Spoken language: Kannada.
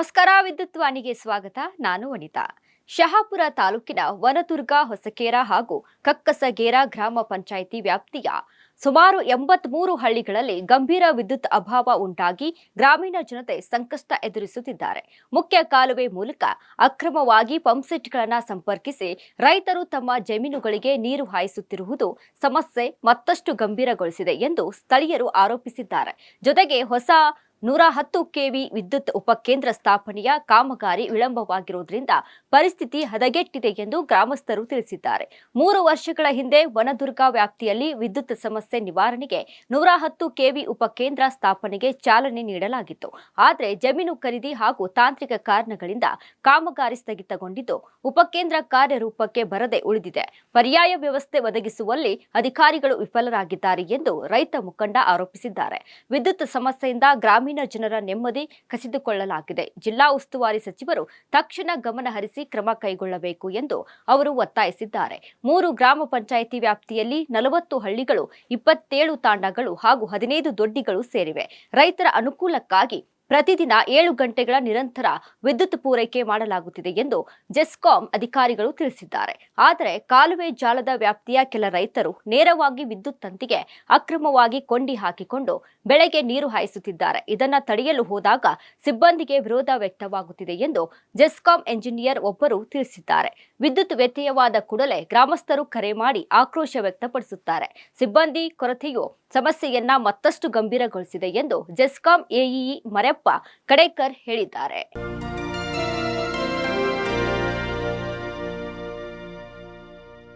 ನಮಸ್ಕಾರ. ವಿದ್ಯುತ್ ವಾಣಿಗೆ ಸ್ವಾಗತ. ನಾನು ವನಿತಾ. ಶಹಾಪುರ ತಾಲೂಕಿನ ವನದುರ್ಗ, ಹೊಸಕೇರ ಹಾಗೂ ಕಕ್ಕಸಗೇರ ಗ್ರಾಮ ಪಂಚಾಯಿತಿ ವ್ಯಾಪ್ತಿಯ ಸುಮಾರು 83 ಹಳ್ಳಿಗಳಲ್ಲಿ ಗಂಭೀರ ವಿದ್ಯುತ್ ಅಭಾವ ಉಂಟಾಗಿ ಗ್ರಾಮೀಣ ಜನತೆ ಸಂಕಷ್ಟ ಎದುರಿಸುತ್ತಿದ್ದಾರೆ. ಮುಖ್ಯ ಕಾಲುವೆ ಮೂಲಕ ಅಕ್ರಮವಾಗಿ ಪಂಪ್ಸೆಟ್ಗಳನ್ನು ಸಂಪರ್ಕಿಸಿ ರೈತರು ತಮ್ಮ ಜಮೀನುಗಳಿಗೆ ನೀರು ಹಾಯಿಸುತ್ತಿರುವುದು ಸಮಸ್ಯೆ ಮತ್ತಷ್ಟು ಗಂಭೀರಗೊಳಿಸಿದೆ ಎಂದು ಸ್ಥಳೀಯರು ಆರೋಪಿಸಿದ್ದಾರೆ. ಜೊತೆಗೆ ಹೊಸ 110 ಕೆವಿ ವಿದ್ಯುತ್ ಉಪಕೇಂದ್ರ ಸ್ಥಾಪನೆಯ ಕಾಮಗಾರಿ ವಿಳಂಬವಾಗಿರುವುದರಿಂದ ಪರಿಸ್ಥಿತಿ ಹದಗೆಟ್ಟಿದೆ ಎಂದು ಗ್ರಾಮಸ್ಥರು ತಿಳಿಸಿದ್ದಾರೆ. 3 ವರ್ಷಗಳ ಹಿಂದೆ ವನದುರ್ಗ ವ್ಯಾಪ್ತಿಯಲ್ಲಿ ವಿದ್ಯುತ್ ಸಮಸ್ಯೆ ನಿವಾರಣೆಗೆ 110 ಕೆವಿ ಉಪಕೇಂದ್ರ ಸ್ಥಾಪನೆಗೆ ಚಾಲನೆ ನೀಡಲಾಗಿತ್ತು. ಆದರೆ ಜಮೀನು ಖರೀದಿ ಹಾಗೂ ತಾಂತ್ರಿಕ ಕಾರಣಗಳಿಂದ ಕಾಮಗಾರಿ ಸ್ಥಗಿತಗೊಂಡಿದ್ದು ಉಪಕೇಂದ್ರ ಕಾರ್ಯರೂಪಕ್ಕೆ ಬರದೆ ಉಳಿದಿದೆ. ಪರ್ಯಾಯ ವ್ಯವಸ್ಥೆ ಒದಗಿಸುವಲ್ಲಿ ಅಧಿಕಾರಿಗಳು ವಿಫಲರಾಗಿದ್ದಾರೆ ಎಂದು ರೈತ ಮುಖಂಡ ಆರೋಪಿಸಿದ್ದಾರೆ. ವಿದ್ಯುತ್ ಸಮಸ್ಯೆಯಿಂದ ಗ್ರಾಮೀಣ ಜನರ ನೆಮ್ಮದಿ ಕಸಿದುಕೊಳ್ಳಲಾಗಿದೆ. ಜಿಲ್ಲಾ ಉಸ್ತುವಾರಿ ಸಚಿವರು ತಕ್ಷಣ ಗಮನ ಹರಿಸಿ ಕ್ರಮ ಕೈಗೊಳ್ಳಬೇಕು ಎಂದು ಅವರು ಒತ್ತಾಯಿಸಿದ್ದಾರೆ. 3 ಗ್ರಾಮ ಪಂಚಾಯಿತಿ ವ್ಯಾಪ್ತಿಯಲ್ಲಿ 40 ಹಳ್ಳಿಗಳು, 27 ತಾಂಡಗಳು ಹಾಗೂ 15 ದೊಡ್ಡಿಗಳು ಸೇರಿವೆ. ರೈತರ ಅನುಕೂಲಕ್ಕಾಗಿ ಪ್ರತಿದಿನ 7 ಗಂಟೆಗಳ ನಿರಂತರ ವಿದ್ಯುತ್ ಪೂರೈಕೆ ಮಾಡಲಾಗುತ್ತಿದೆ ಎಂದು ಜೆಸ್ಕಾಂ ಅಧಿಕಾರಿಗಳು ತಿಳಿಸಿದ್ದಾರೆ. ಆದರೆ ಕಾಲುವೆ ಜಾಲದ ವ್ಯಾಪ್ತಿಯ ಕೆಲ ರೈತರು ನೇರವಾಗಿ ವಿದ್ಯುತ್ ತಂತಿಗೆ ಅಕ್ರಮವಾಗಿ ಕೊಂಡಿ ಹಾಕಿಕೊಂಡು ಬೆಳೆಗೆ ನೀರು ಹಾಯಿಸುತ್ತಿದ್ದಾರೆ. ಇದನ್ನು ತಡೆಯಲು ಹೋದಾಗ ಸಿಬ್ಬಂದಿಗೆ ವಿರೋಧ ವ್ಯಕ್ತವಾಗುತ್ತಿದೆ ಎಂದು ಜೆಸ್ಕಾಂ ಎಂಜಿನಿಯರ್ ಒಬ್ಬರು ತಿಳಿಸಿದ್ದಾರೆ. ವಿದ್ಯುತ್ ವ್ಯತ್ಯಯವಾದ ಕೂಡಲೇ ಗ್ರಾಮಸ್ಥರು ಕರೆ ಮಾಡಿ ಆಕ್ರೋಶ ವ್ಯಕ್ತಪಡಿಸುತ್ತಾರೆ. ಸಿಬ್ಬಂದಿ ಕೊರತೆಯು ಸಮಸ್ಯೆಯನ್ನ ಮತ್ತಷ್ಟು ಗಂಭೀರಗೊಳಿಸಿದೆ ಎಂದು ಜೆಸ್ಕಾಂ ಎಇಇ ಮರೆಪ್ಪ ಕಡೇಕರ್ ಹೇಳಿದ್ದಾರೆ.